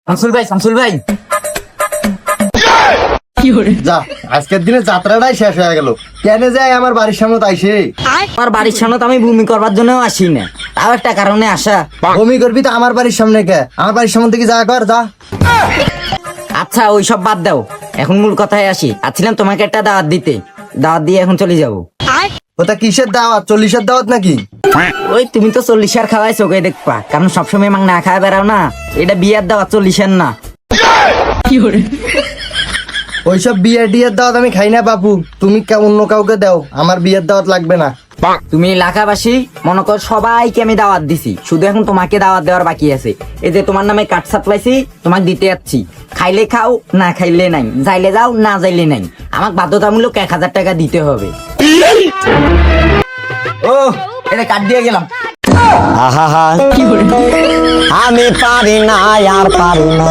শামসুল ভাই যা আজকের দিনে যাত্রাটাই শেষ হয়ে গেল। কেন যায় আমার বাড়ির সামনে আইসে? আমার বাড়ির সামনে তো আমি ভূমি করবার জন্য আসি না, তাও একটা কারণে আসা। বমি করবি তো আমার বাড়ির সামনে কে? আমার বাড়ির সামনে থেকে যা কর যা। আচ্ছা ওই সব বাদ দাও, এখন মূল কথায় আসি। আছিলাম তোমাকে একটা দাওয়াত দিতে, দাওয়াত দিয়ে এখন চলে যাবো। ওটা কিসের দাওয়াত? 40-এর দাওয়াত নাকি? ওই তুমি তো 40 আর খাওয়াই চোখে দেখবা, কারণ সবসময় মাং না খাওয়া বেড়াও না। এটা বিয়ার দাওয়াত, 40 না। ওইসব বিয়ের টিয়ের দাওয়াত আমি খাই না বাপু। তুমি অন্য কাউকে দাও, আমার বিয়ের দাওয়াত লাগবে না। তুমি এলাকাবাসী মনে কর সবাইকে আমি দাওয়াত দিছি, শুধু এখন তোমাকে দাওয়াত দেওয়ার বাকি আছে। এই যে তোমার নামে কাঠ সাপ্লাইছি, তোমাকে দিতে যাচ্ছি। খাইলে খাও, না খাইলে নাই, যাইলে যাও, না যাইলে নাই। আমাকে বাধ্যতামূলক 1000 টাকা দিতে হবে। ও এটা কাট দিয়ে গেলাম। আমি পারি না আর পারি না।